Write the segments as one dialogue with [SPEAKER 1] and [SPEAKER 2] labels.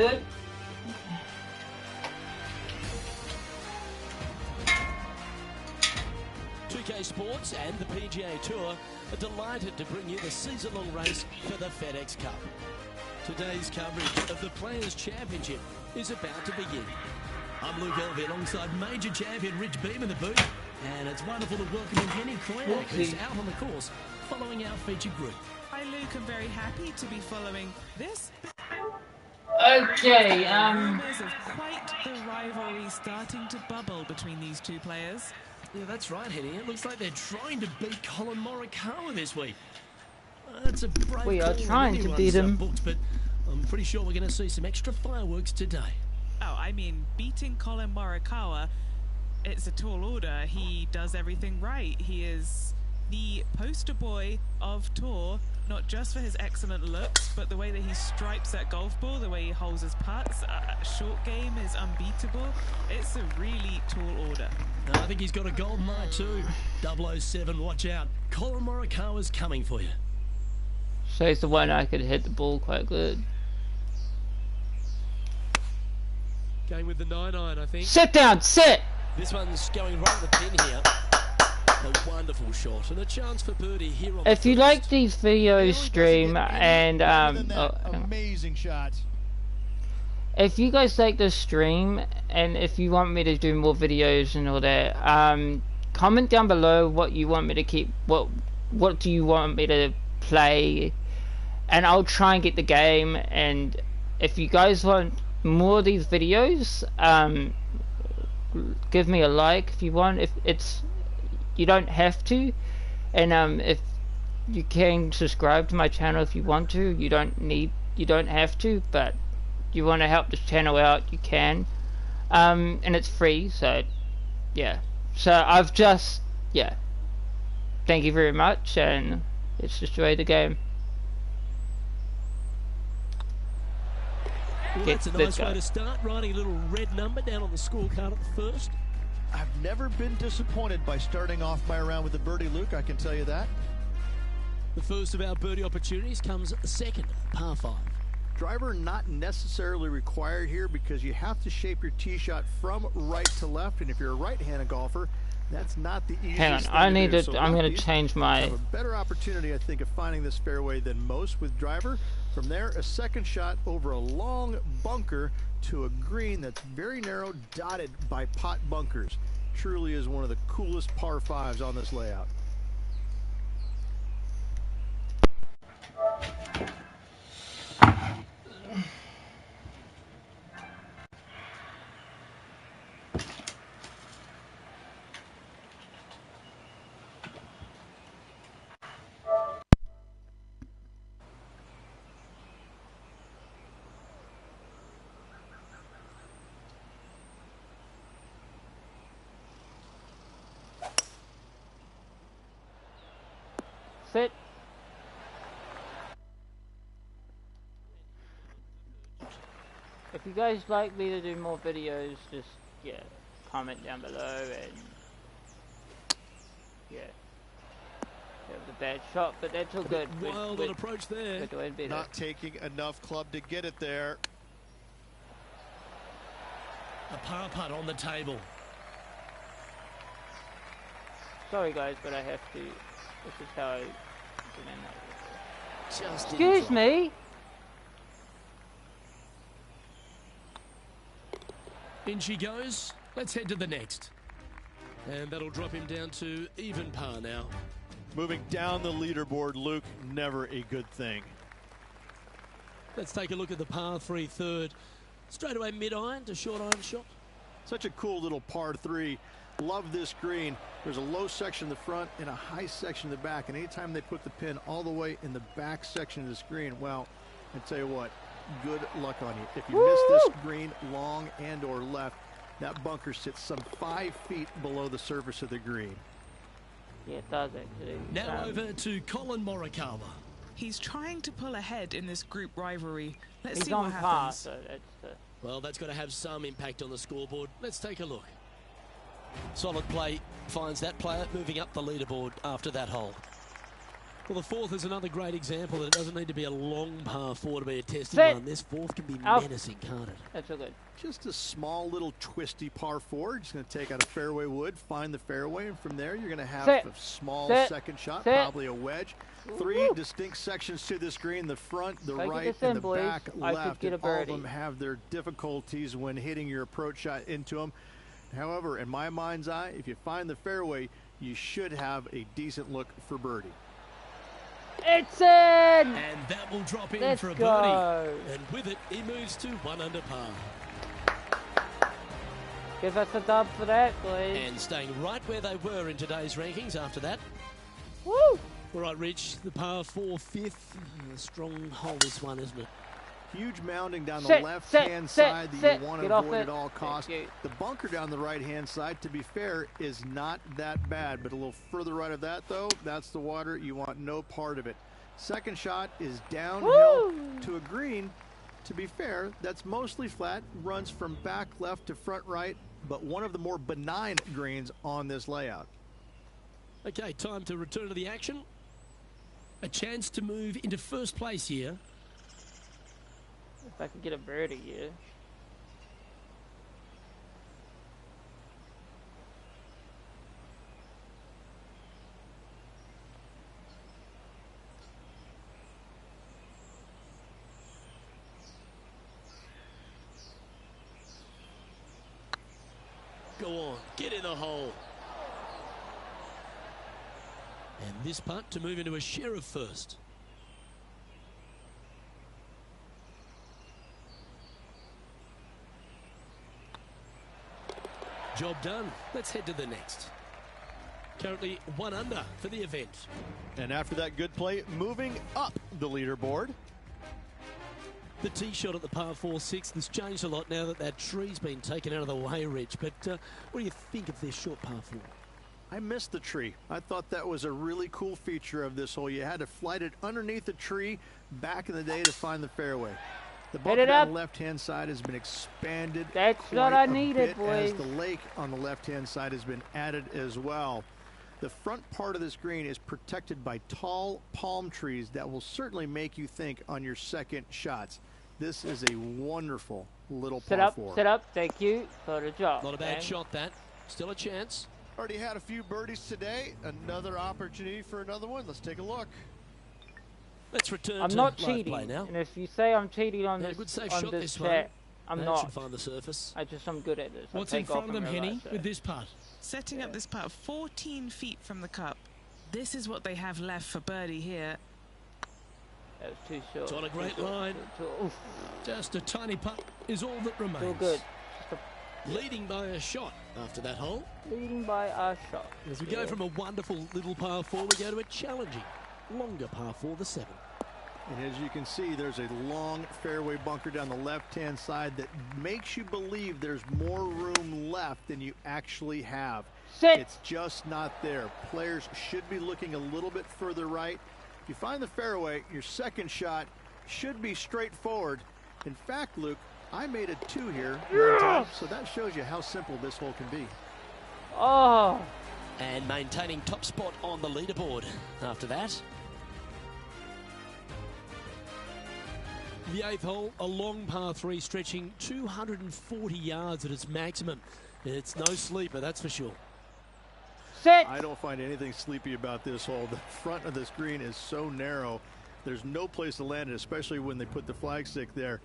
[SPEAKER 1] good.
[SPEAKER 2] 2K Sports and the PGA Tour are delighted to bring you the season-long race for the FedEx Cup. Today's coverage of the Players' Championship is about to begin. I'm Luke Elvey alongside major champion Rich Beem in the booth, and it's wonderful to welcome in Henny Clare, who's out on the course following our featured group.
[SPEAKER 3] Hi Luke, I'm very happy to be following this.
[SPEAKER 1] Okay,
[SPEAKER 3] Rumours of quite the rivalry starting to bubble between these two players.
[SPEAKER 2] Yeah, that's right, Henny. It looks like they're trying to beat Colin Morikawa this week. That's a brave
[SPEAKER 4] We are
[SPEAKER 2] call
[SPEAKER 4] trying to beat him.
[SPEAKER 2] Booked, but I'm pretty sure we're going to see some extra fireworks today.
[SPEAKER 3] Oh, I mean, beating Colin Morikawa, it's a tall order. He does everything right. He is the poster boy of tour, not just for his excellent looks, but the way that he stripes that golf ball, the way he holds his putts. Short game is unbeatable. It's a really tall order.
[SPEAKER 2] I think he's got a golden eye too. 007, watch out. Colin Morikawa's coming for you.
[SPEAKER 4] So he's the one I could hit the ball quite good.
[SPEAKER 2] Going with the 9-iron, I think.
[SPEAKER 4] Sit down, sit!
[SPEAKER 2] This one's going right at the pin here. A wonderful shot and a chance for birdie here on
[SPEAKER 4] If
[SPEAKER 2] the
[SPEAKER 4] you
[SPEAKER 2] first.
[SPEAKER 4] like these videos stream and
[SPEAKER 5] amazing shot.
[SPEAKER 4] if you guys like this stream and if you want me to do more videos and all that, comment down below what you want me to keep, what do you want me to play, and I'll try and get the game. And if you guys want more of these videos, give me a like if you want. If it's, you don't have to, and if you can subscribe to my channel if you want to. You don't have to, but you want to help this channel out, you can, and it's free. So yeah, so I've just, yeah, thank you very much, and let's enjoy the game.
[SPEAKER 2] Well, that's a nice way to start, writing a little red number down on the scorecard at the first.
[SPEAKER 5] I've never been disappointed by starting off my round with a birdie, Luke, I can tell you that.
[SPEAKER 2] The first of our birdie opportunities comes second, par 5.
[SPEAKER 5] Driver not necessarily required here because you have to shape your tee shot from right to left, and if you're a right-handed golfer, that's not the easiest
[SPEAKER 4] Hang on,
[SPEAKER 5] thing
[SPEAKER 4] I
[SPEAKER 5] to
[SPEAKER 4] need
[SPEAKER 5] do.
[SPEAKER 4] to,
[SPEAKER 5] So
[SPEAKER 4] I'm going
[SPEAKER 5] lefties
[SPEAKER 4] to change my...
[SPEAKER 5] have a better opportunity, I think, of finding this fairway than most with driver. From there, a second shot over a long bunker to a green that's very narrow, dotted by pot bunkers. Truly is one of the coolest par 5s on this layout.
[SPEAKER 4] Sit. If you guys like me to do more videos, just, yeah, comment down below, and yeah, that was a bad shot, but that's all good.
[SPEAKER 2] Wild on approach there.
[SPEAKER 4] We're doing better.
[SPEAKER 5] Not taking enough club to get it there.
[SPEAKER 2] A par putt on the table.
[SPEAKER 4] Sorry guys, but I have to. This is how I
[SPEAKER 2] Just
[SPEAKER 4] Excuse me.
[SPEAKER 2] In she goes. Let's head to the next. And that'll drop him down to even par now.
[SPEAKER 5] Moving down the leaderboard, Luke, never a good thing.
[SPEAKER 2] Let's take a look at the par 3 third. Straight away mid-iron to short iron shot.
[SPEAKER 5] Such a cool little par 3. Love this green. There's a low section in the front and a high section in the back. And anytime they put the pin all the way in the back section of this green, well, I tell you what, good luck on you. If you miss this green long and or left, that bunker sits some 5 feet below the surface of the green.
[SPEAKER 4] Yeah, it does actually.
[SPEAKER 2] Now over to Colin Morikawa.
[SPEAKER 3] He's trying to pull ahead in this group rivalry. Let's
[SPEAKER 4] He's
[SPEAKER 3] see
[SPEAKER 4] on
[SPEAKER 3] what
[SPEAKER 4] par,
[SPEAKER 3] happens.
[SPEAKER 4] so that's the...
[SPEAKER 2] Well, that's got to have some impact on the scoreboard. Let's take a look. Solid play finds that player moving up the leaderboard after that hole. Well, the fourth is another great example that it doesn't need to be a long par 4 to be a testing
[SPEAKER 4] Set.
[SPEAKER 2] one. This fourth can be
[SPEAKER 4] Out.
[SPEAKER 2] menacing, can't it?
[SPEAKER 4] That's all good.
[SPEAKER 5] Just a small little twisty par 4. Just going to take out a fairway wood, find the fairway, and from there you're going to have
[SPEAKER 4] Set.
[SPEAKER 5] a small
[SPEAKER 4] Set.
[SPEAKER 5] second shot,
[SPEAKER 4] Set.
[SPEAKER 5] probably a wedge. Three
[SPEAKER 4] Woo.
[SPEAKER 5] distinct sections to this green, the front, the
[SPEAKER 4] Take it
[SPEAKER 5] right,
[SPEAKER 4] this in,
[SPEAKER 5] and the
[SPEAKER 4] boys.
[SPEAKER 5] back
[SPEAKER 4] I could
[SPEAKER 5] left.
[SPEAKER 4] get a
[SPEAKER 5] And all of
[SPEAKER 4] birdie.
[SPEAKER 5] them have their difficulties when hitting your approach shot into them. However, in my mind's eye, if you find the fairway, you should have a decent look for birdie.
[SPEAKER 4] It's in!
[SPEAKER 2] And that will drop in
[SPEAKER 4] Let's
[SPEAKER 2] for a
[SPEAKER 4] go.
[SPEAKER 2] birdie. And with it, he moves to 1 under par.
[SPEAKER 4] Give us a dub for that, please.
[SPEAKER 2] And staying right where they were in today's rankings after that.
[SPEAKER 4] Woo!
[SPEAKER 2] All right, Rich, the par 4 fifth. A strong hole this one, isn't it?
[SPEAKER 5] Huge mounding down the
[SPEAKER 4] Sit,
[SPEAKER 5] left-hand
[SPEAKER 4] sit,
[SPEAKER 5] side that
[SPEAKER 4] sit.
[SPEAKER 5] you want
[SPEAKER 4] Get
[SPEAKER 5] to
[SPEAKER 4] off
[SPEAKER 5] avoid
[SPEAKER 4] it.
[SPEAKER 5] at all costs.
[SPEAKER 4] Thank you.
[SPEAKER 5] The bunker down the right-hand side, to be fair, is not that bad. But a little further right of that, though, that's the water. You want no part of it. Second shot is downhill
[SPEAKER 4] Woo!
[SPEAKER 5] to a green. To be fair, that's mostly flat, runs from back left to front right, but one of the more benign greens on this layout.
[SPEAKER 2] Okay, time to return to the action. A chance to move into first place here.
[SPEAKER 4] If I could get a birdie here.
[SPEAKER 2] Go on, get in the hole. And this putt to move into a share of first. Job done. Let's head to the next. Currently 1 under for the event.
[SPEAKER 5] And after that good play, moving up the leaderboard.
[SPEAKER 2] The tee shot at the par 4-6 has changed a lot now that that tree's been taken out of the way, Rich. But what do you think of this short par 4?
[SPEAKER 5] I missed the tree. I thought that was a really cool feature of this hole. You had to flight it underneath the tree back in the day to find the fairway. The bunker
[SPEAKER 4] it
[SPEAKER 5] down
[SPEAKER 4] up.
[SPEAKER 5] the left-hand side has been expanded.
[SPEAKER 4] That's
[SPEAKER 5] quite
[SPEAKER 4] what I
[SPEAKER 5] a
[SPEAKER 4] needed,
[SPEAKER 5] bit, as
[SPEAKER 4] boys.
[SPEAKER 5] the lake on the left-hand side has been added as well. The front part of this green is protected by tall palm trees that will certainly make you think on your second shots. This is a wonderful little
[SPEAKER 4] Sit
[SPEAKER 5] par
[SPEAKER 4] up,
[SPEAKER 5] 4.
[SPEAKER 4] sit up. Thank you for the job.
[SPEAKER 2] Not a bad
[SPEAKER 4] man.
[SPEAKER 2] shot, that. Still a chance.
[SPEAKER 1] Already had a few birdies today. Another opportunity for another one. Let's take a look.
[SPEAKER 2] Let's return
[SPEAKER 4] I'm
[SPEAKER 2] to
[SPEAKER 4] not
[SPEAKER 2] live
[SPEAKER 4] cheating.
[SPEAKER 2] play now.
[SPEAKER 4] And if you say I'm cheating on
[SPEAKER 2] Yeah,
[SPEAKER 4] this,
[SPEAKER 2] good safe
[SPEAKER 4] on
[SPEAKER 2] shot
[SPEAKER 4] this
[SPEAKER 2] this one.
[SPEAKER 4] chat, I'm
[SPEAKER 2] That
[SPEAKER 4] not.
[SPEAKER 2] should find the surface.
[SPEAKER 4] I'm good at this. I
[SPEAKER 2] What's in
[SPEAKER 4] take off
[SPEAKER 2] front of them,
[SPEAKER 4] and
[SPEAKER 2] Henny,
[SPEAKER 4] realise that.
[SPEAKER 2] with this putt?
[SPEAKER 3] Setting up this putt 14 feet from the cup. This is what they have left for birdie here.
[SPEAKER 4] That was too short.
[SPEAKER 2] It's on a
[SPEAKER 4] too
[SPEAKER 2] great
[SPEAKER 4] short,
[SPEAKER 2] line.
[SPEAKER 4] Oof,
[SPEAKER 2] Just a tiny putt is all that remains.
[SPEAKER 4] still good.
[SPEAKER 2] Leading by a shot after that hole.
[SPEAKER 4] Leading by a shot.
[SPEAKER 2] As we go from a wonderful little par 4, we go to a challenging, longer par 4, the 7.
[SPEAKER 5] And as you can see, there's a long fairway bunker down the left-hand side that makes you believe there's more room left than you actually have.
[SPEAKER 4] Sit.
[SPEAKER 5] It's just not there. Players should be looking a little bit further right. If you find the fairway, your second shot should be straightforward. In fact, Luke, I made a 2 here one time, so that shows you how simple this hole can be.
[SPEAKER 4] Oh,
[SPEAKER 2] And maintaining top spot on the leaderboard after that. The 8th hole, a long par 3 stretching 240 yards at its maximum. It's no sleeper, that's for sure.
[SPEAKER 4] sit.
[SPEAKER 5] I don't find anything sleepy about this hole. The front of this green is so narrow. There's no place to land it, especially when they put the flagstick there.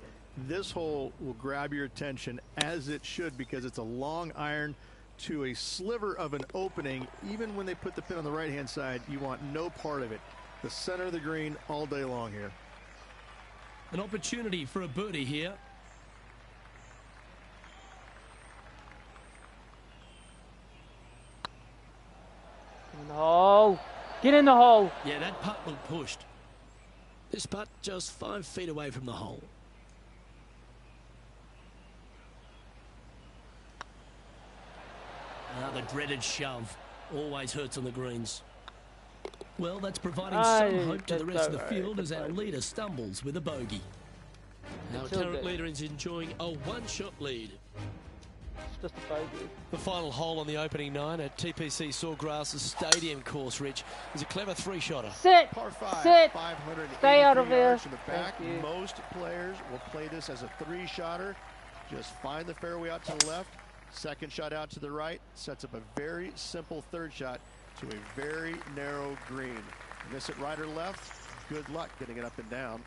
[SPEAKER 5] This hole will grab your attention, as it should, because it's a long iron to a sliver of an opening. Even when they put the pin on the right-hand side, you want no part of it. The center of the green all day long here.
[SPEAKER 2] An opportunity for a birdie here.
[SPEAKER 4] In the hole. Get in the hole.
[SPEAKER 2] Yeah, that putt looked pushed. This putt just 5 feet away from the hole. The dreaded shove always hurts on the greens. Well, that's providing some hope to the rest of the field as our leader stumbles with a bogey. Our
[SPEAKER 4] It's all
[SPEAKER 2] current
[SPEAKER 4] good.
[SPEAKER 2] leader is enjoying a 1-shot lead.
[SPEAKER 4] Just a bogey.
[SPEAKER 2] The final hole on the opening 9 at TPC Sawgrass Stadium course, Rich, is a clever 3-shotter.
[SPEAKER 4] Sit!
[SPEAKER 1] Par 5,
[SPEAKER 4] Sit!
[SPEAKER 1] 583
[SPEAKER 4] Stay out of there.
[SPEAKER 1] yards to the back.
[SPEAKER 4] Thank you.
[SPEAKER 1] Most players will play this as a 3-shotter. Just find the fairway out to the left, second shot out to the right, sets up a very simple third shot to a very narrow green. Miss it right or left, good luck getting it up and down.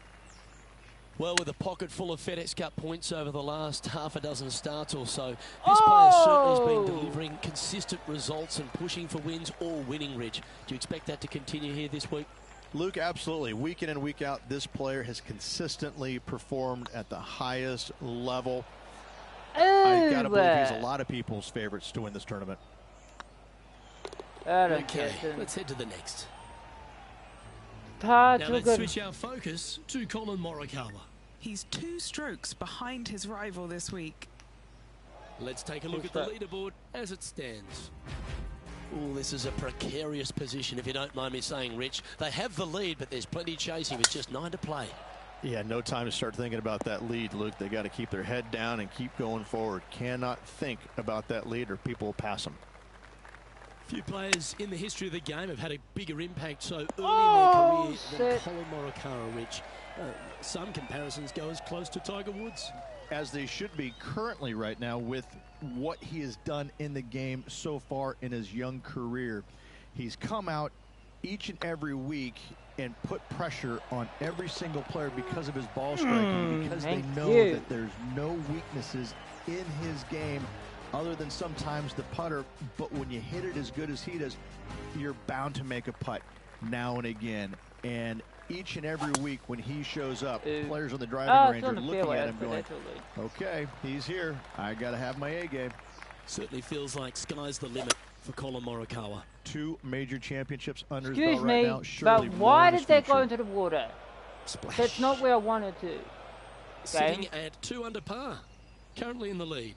[SPEAKER 2] Well, with a pocket full of FedEx Cup points over the last half a dozen starts or so, this player certainly has been delivering consistent results and pushing for wins or winning, Rich. Do you expect that to continue here this week?
[SPEAKER 1] Luke, absolutely. Week in and week out, this player has consistently performed at the highest level. I gotta believe he's a lot of people's favorites to win this tournament.
[SPEAKER 2] Okay, let's head to the next.
[SPEAKER 4] Now
[SPEAKER 2] let's switch our focus to Colin Morikawa.
[SPEAKER 3] He's 2 strokes behind his rival this week.
[SPEAKER 2] Let's take a look at the leaderboard as it stands. Oh, this is a precarious position, if you don't mind me saying, Rich. They have the lead, but there's plenty chasing with just 9 to play.
[SPEAKER 1] Yeah, no time to start thinking about that lead, Luke. They got to keep their head down and keep going forward. Cannot think about that lead or people will pass them.
[SPEAKER 2] Few players in the history of the game have had a bigger impact so early in their career than Colin Morikawa, Rich. Some comparisons go as close to Tiger Woods.
[SPEAKER 1] As they should be currently right now with what he has done in the game so far in his young career. He's come out each and every week and put pressure on every single player because of his ball striking, because they know that there's no weaknesses in his game other than sometimes the putter. But when you hit it as good as he does, you're bound to make a putt now and again. And each and every week when he shows up, players on the driving range are looking at him going, okay, he's here. I got to have my A game.
[SPEAKER 2] Certainly feels like sky's the limit for Colin Morikawa.
[SPEAKER 1] 2 major championships under his
[SPEAKER 4] Excuse
[SPEAKER 1] belt
[SPEAKER 4] me,
[SPEAKER 1] right now. Surely
[SPEAKER 4] but why did that
[SPEAKER 1] future.
[SPEAKER 4] go into the water?
[SPEAKER 2] Splash.
[SPEAKER 4] That's not where I wanted to.
[SPEAKER 2] Sitting at 2 under par. Currently in the lead.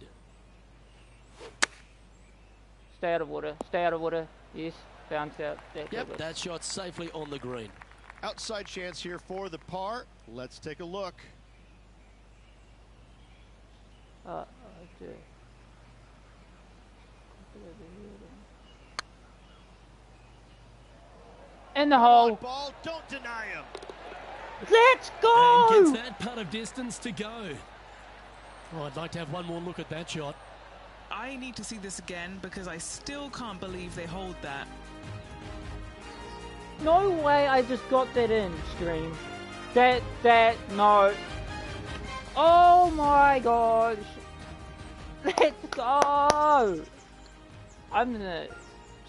[SPEAKER 4] Stay out of water. Stay out of water. Yes. Bounce out.
[SPEAKER 2] Yep, that shot safely on the green.
[SPEAKER 1] Outside chance here for the par. Let's take a look.
[SPEAKER 4] In the hole.
[SPEAKER 1] Ball, don't deny him.
[SPEAKER 4] Let's go!
[SPEAKER 2] And gets that putt of distance to go. Oh, I'd like to have one more look at that shot.
[SPEAKER 3] I need to see this again because I still can't believe they hold that.
[SPEAKER 4] No way I just got that in, stream. No. Oh my gosh. Let's go! I'm gonna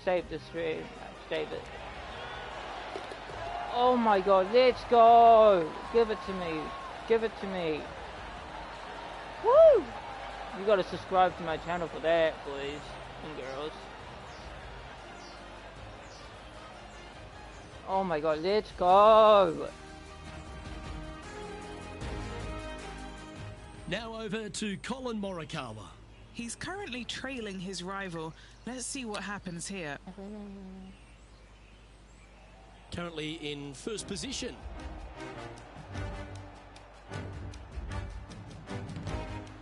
[SPEAKER 4] save the stream. Save it. Oh my god, let's go! Give it to me. Give it to me. Woo! You gotta subscribe to my channel for that, boys and girls. Oh my god, let's go!
[SPEAKER 2] Now over to Colin Morikawa.
[SPEAKER 3] He's currently trailing his rival. Let's see what happens here.
[SPEAKER 2] Currently in first position.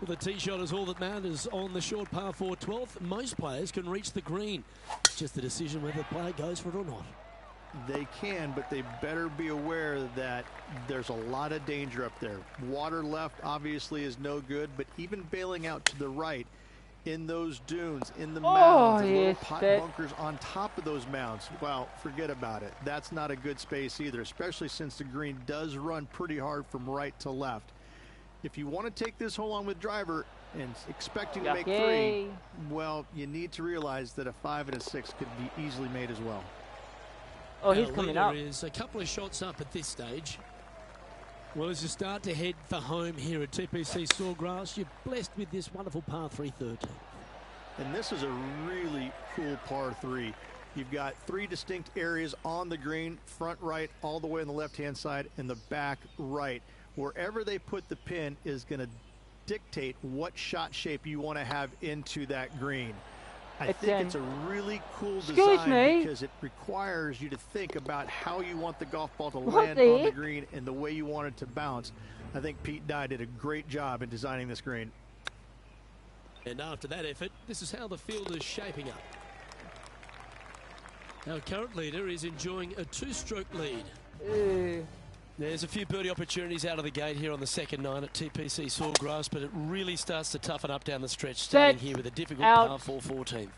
[SPEAKER 2] Well, the tee shot is all that matters on the short par 4 12th. Most players can reach the green. It's just the decision whether the player goes for it or not.
[SPEAKER 1] They can, but they better be aware that there's a lot of danger up there. Water left obviously is no good, but even bailing out to the right in those dunes, in the mounds, the little pot bunkers on top of those mounds, well, forget about it. That's not a good space either, especially since the green does run pretty hard from right to left. If you want to take this hole on with driver and expecting to make 3, well, you need to realize that a 5 and a 6 could be easily made as well.
[SPEAKER 4] Oh, he's coming up.
[SPEAKER 2] Is a couple of shots up at this stage. Well, as you start to head for home here at TPC Sawgrass, you're blessed with this wonderful par 3 13.
[SPEAKER 1] And this is a really cool par 3. You've got 3 distinct areas on the green, front right, all the way on the left-hand side, and the back right. Wherever they put the pin is going to dictate what shot shape you want to have into that green. I think it's a really cool design because it requires you to think about how you want the golf ball to land on the green and the way you want it to bounce. I think Pete Dye did a great job in designing this green.
[SPEAKER 2] And after that effort, this is how the field is shaping up. Our current leader is enjoying a 2-stroke lead. There's a few birdie opportunities out of the gate here on the second 9 at TPC Sawgrass, but it really starts to toughen up down the stretch, starting here with a difficult par 4 14th.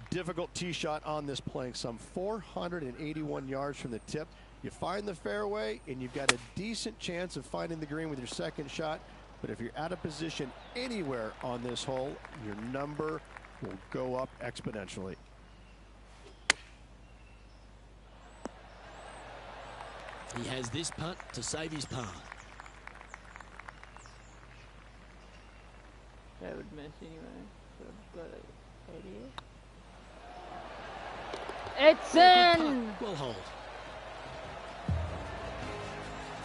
[SPEAKER 6] Difficult tee shot on this, playing some 481 yards from the tip. You find the fairway, and you've got a decent chance of finding the green with your second shot. But if you're out of position anywhere on this hole, your number will go up exponentially.
[SPEAKER 2] He has this putt to save his par.
[SPEAKER 4] That would miss anyway. So I've got it here. It's in!
[SPEAKER 2] Well hold.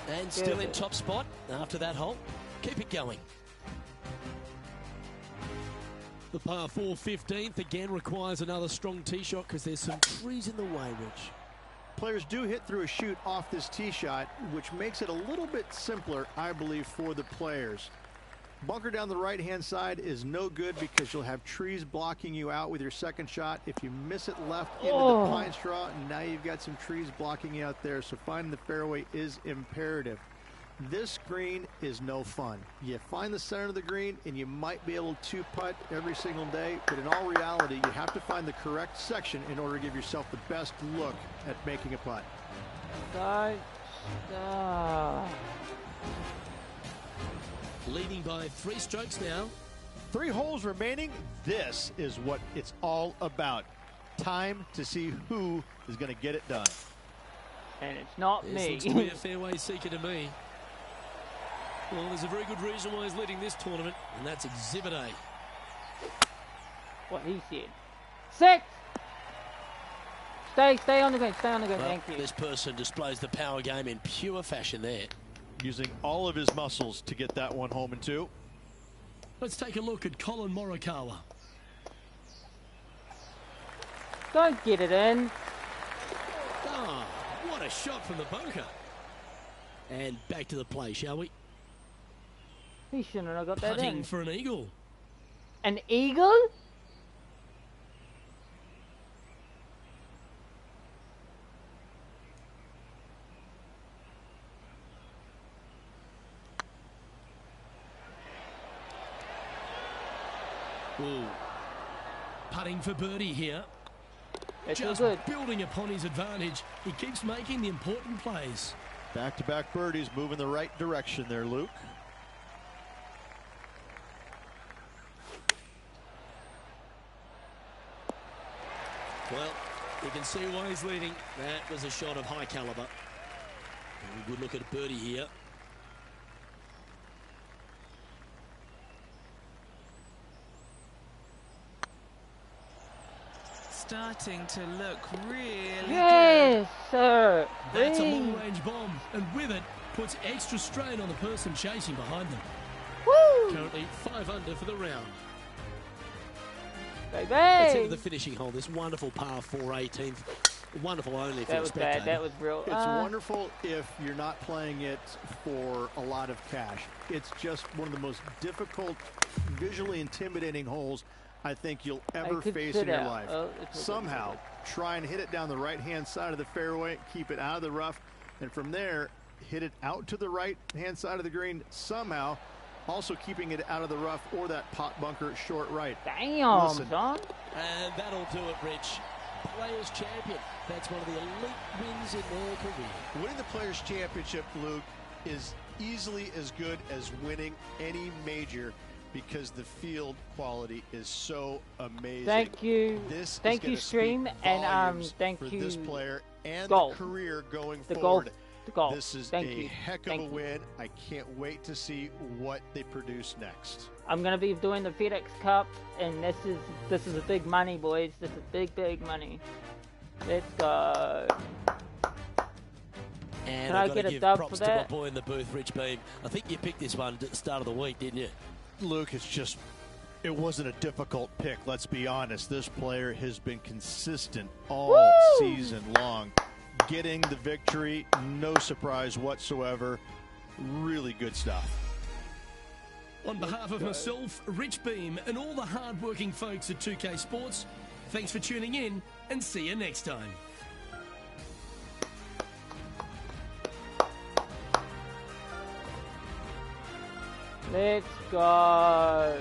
[SPEAKER 2] And still in top spot after that hole. Keep it going. The par 4 15th again requires another strong tee shot because there's some trees in the way, Rich.
[SPEAKER 5] Players do hit through a chute off this tee shot, which makes it a little bit simpler, I believe, for the players. Bunker down the right-hand side is no good because you'll have trees blocking you out with your second shot. If you miss it left into the pine straw, now you've got some trees blocking you out there, so finding the fairway is imperative. This green is no fun. You find the center of the green and you might be able to putt every single day, but in all reality, you have to find the correct section in order to give yourself the best look at making a putt.
[SPEAKER 2] Leading by 3 strokes now.
[SPEAKER 1] 3 holes remaining. This is what it's all about. Time to see who is going to get it done.
[SPEAKER 4] And it's not
[SPEAKER 2] This
[SPEAKER 4] me.
[SPEAKER 2] looks to be a fairway seeker to me. Well, there's a very good reason why he's leading this tournament, and that's Exhibit A.
[SPEAKER 4] What he said. 6! Stay on the green, stay on the green,
[SPEAKER 2] Well,
[SPEAKER 4] thank you.
[SPEAKER 2] this person displays the power game in pure fashion there.
[SPEAKER 1] Using all of his muscles to get that one home in 2.
[SPEAKER 2] Let's take a look at Colin Morikawa.
[SPEAKER 4] Don't get it in.
[SPEAKER 2] Ah, what a shot from the bunker. And back to the play, shall we?
[SPEAKER 4] He shouldn't have got that
[SPEAKER 2] Putting
[SPEAKER 4] in.
[SPEAKER 2] for an eagle.
[SPEAKER 4] An eagle?
[SPEAKER 2] Ooh. Putting for birdie here.
[SPEAKER 4] It's all
[SPEAKER 2] Just
[SPEAKER 4] good.
[SPEAKER 2] building upon his advantage. He keeps making the important plays.
[SPEAKER 1] Back-to-back birdies, moving the right direction there, Luke.
[SPEAKER 2] Well, you can see why he's leading. That was a shot of high caliber. And a good look at birdie here.
[SPEAKER 3] Starting to look really
[SPEAKER 4] Yes, sir.
[SPEAKER 2] That's a
[SPEAKER 4] Green.
[SPEAKER 2] long-range bomb, and with it, puts extra strain on the person chasing behind them.
[SPEAKER 4] Woo!
[SPEAKER 2] Currently 5 under for the round.
[SPEAKER 4] Baby!
[SPEAKER 2] Let's head to the finishing hole. This wonderful par 4 18th. Wonderful only for
[SPEAKER 4] That
[SPEAKER 2] the
[SPEAKER 4] was
[SPEAKER 2] spectator.
[SPEAKER 4] bad. That was real.
[SPEAKER 5] It's wonderful if you're not playing it for a lot of cash. It's just one of the most difficult, visually intimidating holes I think you'll ever
[SPEAKER 4] could
[SPEAKER 5] face
[SPEAKER 4] sit
[SPEAKER 5] in your
[SPEAKER 4] out.
[SPEAKER 5] life.
[SPEAKER 4] Oh, it's
[SPEAKER 5] Somehow, try and hit it down the right-hand side of the fairway, keep it out of the rough, and from there, hit it out to the right-hand side of the green somehow, also keeping it out of the rough or that pot bunker short right.
[SPEAKER 4] Damn,
[SPEAKER 5] Listen.
[SPEAKER 4] son.
[SPEAKER 2] And that'll do it, Rich. Players Champion. That's one of the elite wins in their career.
[SPEAKER 1] Winning the Players' Championship, Luke, is easily as good as winning any major because the field quality is so amazing.
[SPEAKER 4] Thank you.
[SPEAKER 1] This
[SPEAKER 4] Thank
[SPEAKER 1] is
[SPEAKER 4] you,
[SPEAKER 1] gonna
[SPEAKER 4] stream,
[SPEAKER 1] speak
[SPEAKER 4] and
[SPEAKER 1] volumes
[SPEAKER 4] thank
[SPEAKER 1] for
[SPEAKER 4] you.
[SPEAKER 1] this player and
[SPEAKER 4] Golf.
[SPEAKER 1] the career going
[SPEAKER 4] The golf.
[SPEAKER 1] forward.
[SPEAKER 4] The golf.
[SPEAKER 1] This is
[SPEAKER 4] Thank
[SPEAKER 1] a
[SPEAKER 4] you.
[SPEAKER 1] heck of
[SPEAKER 4] Thank
[SPEAKER 1] a
[SPEAKER 4] you.
[SPEAKER 1] win. I can't wait to see what they produce next.
[SPEAKER 4] I'm gonna be doing the FedEx Cup, and this is a big money, boys. This is big money. Let's go.
[SPEAKER 2] And
[SPEAKER 4] Can I
[SPEAKER 2] I've got
[SPEAKER 4] get
[SPEAKER 2] to
[SPEAKER 4] a
[SPEAKER 2] give
[SPEAKER 4] dub
[SPEAKER 2] props
[SPEAKER 4] for
[SPEAKER 2] to my
[SPEAKER 4] that?
[SPEAKER 2] boy in the booth, Rich Beam. I think you picked this one at the start of the week, didn't you?
[SPEAKER 1] Luke, it wasn't a difficult pick, let's be honest. This player has been consistent all
[SPEAKER 4] Woo!
[SPEAKER 1] season long. Getting the victory, no surprise whatsoever. Really good stuff.
[SPEAKER 2] On behalf of myself, Rich Beem, and all the hard-working folks at 2K Sports, thanks for tuning in, and see you next time.
[SPEAKER 4] Let's go.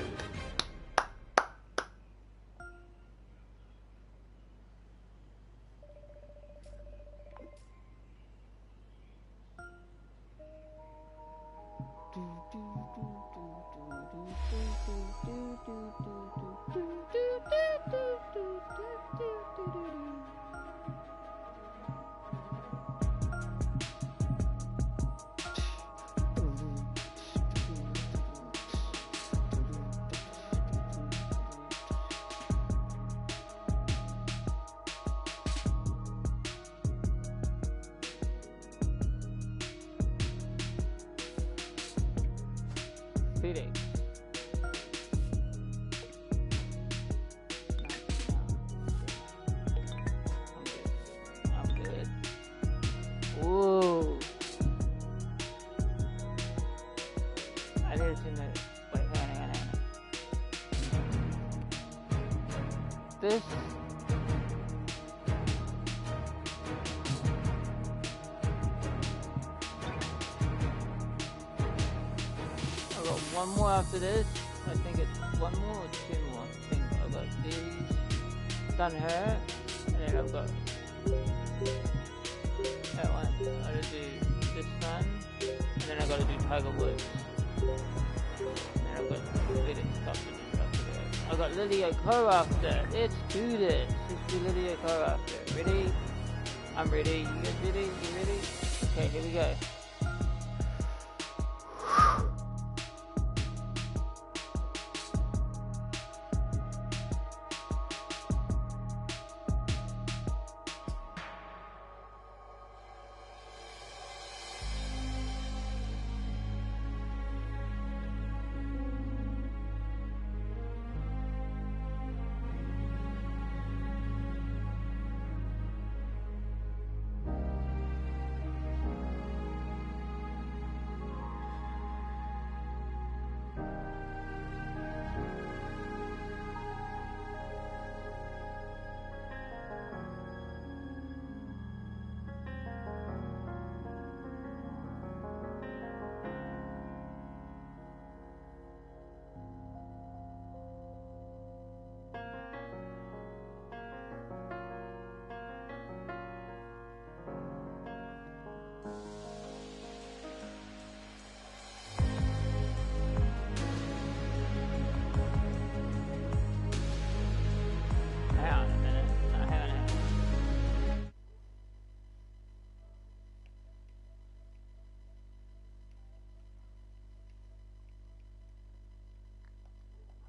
[SPEAKER 4] FedEx. I'm good. Ooh. I need to know. Wait, hang on. This. One more after this. I think it's one more or two more. I think I've got these. Done her. And then I've got that one. I gotta do this one. And then I gotta do Tiger Woods. And then I've got FedEx stuff to do after that. I've got Lydia Ko after. Let's do this. Let's do Lydia Ko after. Ready? I'm ready. You guys ready? You ready? Okay, here we go.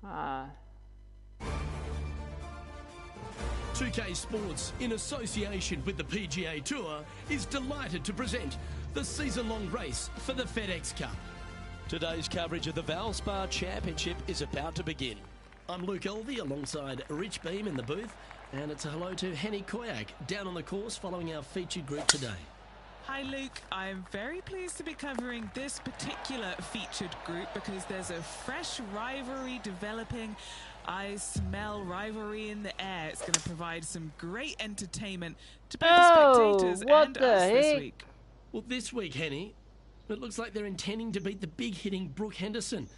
[SPEAKER 4] Ah.
[SPEAKER 2] 2K Sports, in association with the PGA Tour, is delighted to present the season-long race for the FedEx Cup. Today's coverage of the Valspar Championship is about to begin. I'm Luke Elvey alongside Rich Beem in the booth, and it's a hello to Henny Koyak down on the course following our featured group today.
[SPEAKER 3] Hi Luke, I'm very pleased to be covering this particular featured group because there's a fresh rivalry developing. I smell rivalry in the air. It's going to provide some great entertainment to both the spectators and us this week.
[SPEAKER 2] Well, this week, Henny, it looks like they're intending to beat the big-hitting Brooke Henderson.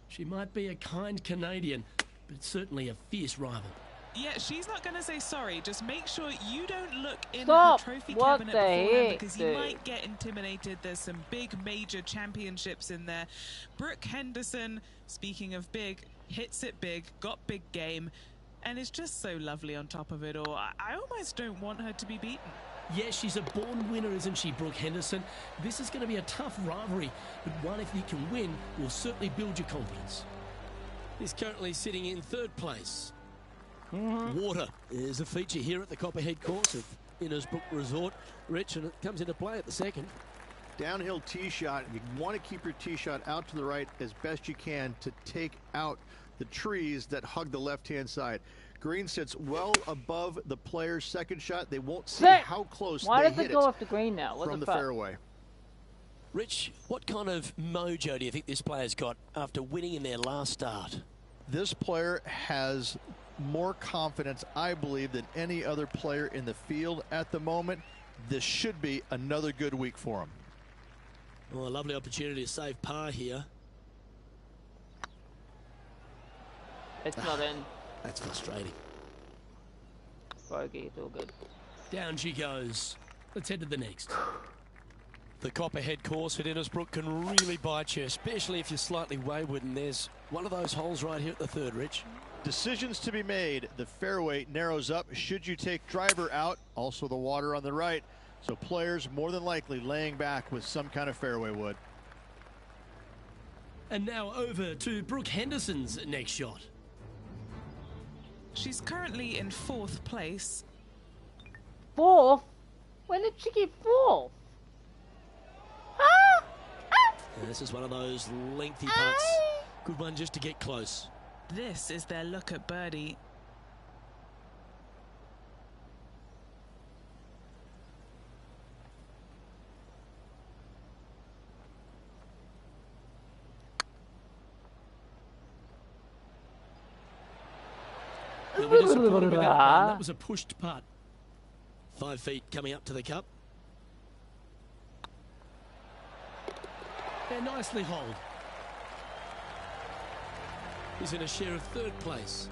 [SPEAKER 2] She might be a kind Canadian, but certainly a fierce rival.
[SPEAKER 3] Yeah, she's not going to say sorry. Just make sure you don't look in
[SPEAKER 4] Stop.
[SPEAKER 3] her trophy
[SPEAKER 4] What
[SPEAKER 3] cabinet
[SPEAKER 4] the
[SPEAKER 3] beforehand
[SPEAKER 4] heck,
[SPEAKER 3] because you might get intimidated. There's some big major championships in there. Brooke Henderson, speaking of big, hits it big, got big game, and is just so lovely on top of it all. I almost don't want her to be beaten.
[SPEAKER 2] Yeah, she's a born winner, isn't she, Brooke Henderson? This is going to be a tough rivalry, but one if you can win will certainly build your confidence. He's currently sitting in third place. Water is a feature here at the Copperhead course of Innisbrook Resort, Rich, and it comes into play at the second.
[SPEAKER 5] Downhill tee shot. You want to keep your tee shot out to the right as best you can to take out the trees that hug the left-hand side. Green sits well above the player's second shot. They won't see how close
[SPEAKER 4] Why
[SPEAKER 5] they
[SPEAKER 4] does
[SPEAKER 5] hit
[SPEAKER 4] it go off the green now? What
[SPEAKER 5] from
[SPEAKER 4] the
[SPEAKER 5] the
[SPEAKER 4] fuck?
[SPEAKER 5] fairway.
[SPEAKER 2] Rich, what kind of mojo do you think this player's got after winning in their last start?
[SPEAKER 1] This player has more confidence, I believe, than any other player in the field at the moment. This should be another good week for him.
[SPEAKER 2] Well, a lovely opportunity to save par here.
[SPEAKER 4] It's not in.
[SPEAKER 2] That's frustrating.
[SPEAKER 4] Bogey, it's all good.
[SPEAKER 2] Down she goes. Let's head to the next. The Copperhead course at Innisbrook can really bite you, especially if you're slightly wayward, and there's one of those holes right here at the third, Rich.
[SPEAKER 1] Decisions to be made. The fairway narrows up. Should you take driver out? Also the water on the right. So players more than likely laying back with some kind of fairway wood.
[SPEAKER 2] And now over to Brooke Henderson's next shot.
[SPEAKER 3] She's currently in 4th place.
[SPEAKER 4] 4th? When did she get 4th?
[SPEAKER 2] And this is one of those lengthy putts. Good one just to get close.
[SPEAKER 3] This is their look at birdie.
[SPEAKER 2] They'll be disappointed with that one. That was a pushed putt. 5 feet coming up to the cup. They're nicely holed. He's in a share of 3rd place.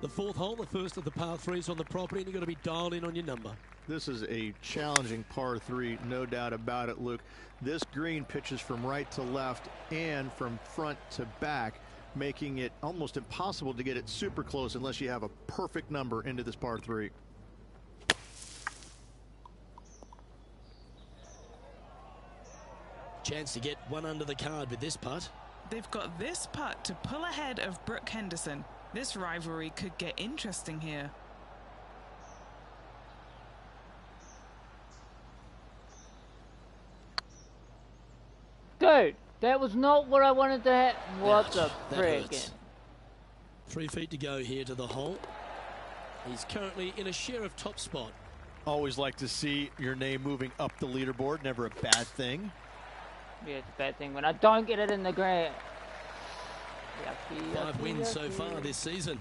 [SPEAKER 2] The 4th hole, the first of the par 3s on the property, and you've got to be dialed in on your number.
[SPEAKER 1] This is a challenging par 3, no doubt about it, Luke. This green pitches from right to left and from front to back, making it almost impossible to get it super close unless you have a perfect number into this par 3.
[SPEAKER 2] Chance to get one under the card with this putt.
[SPEAKER 3] They've got this putt to pull ahead of Brooke Henderson. This rivalry could get interesting here.
[SPEAKER 4] Dude, that was not what I wanted to have. What the
[SPEAKER 2] That
[SPEAKER 4] frick?
[SPEAKER 2] hurts. 3 feet to go here to the hole. He's currently in a share of top spot.
[SPEAKER 1] Always like to see your name moving up the leaderboard. Never a bad thing.
[SPEAKER 4] Yeah, it's a bad thing when I don't get it in the ground.
[SPEAKER 2] 5 wins so far this season.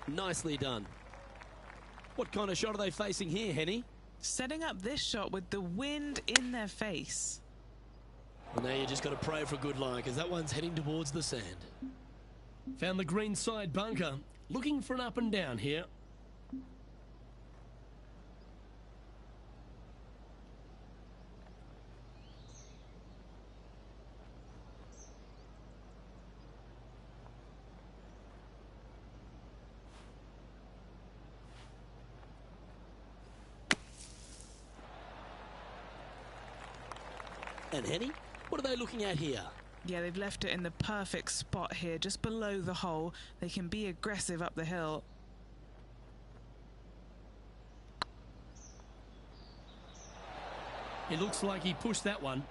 [SPEAKER 2] Nicely done. What kind of shot are they facing here, Henny?
[SPEAKER 3] Setting up this shot with the wind in their face.
[SPEAKER 2] Well, now you just got to pray for good luck, because that one's heading towards the sand. Found the green side bunker. Looking for an up and down here. And Henny, what are they looking at here?
[SPEAKER 3] Yeah, they've left it in the perfect spot here, just below the hole. They can be aggressive up the hill.
[SPEAKER 2] It looks like he pushed that one.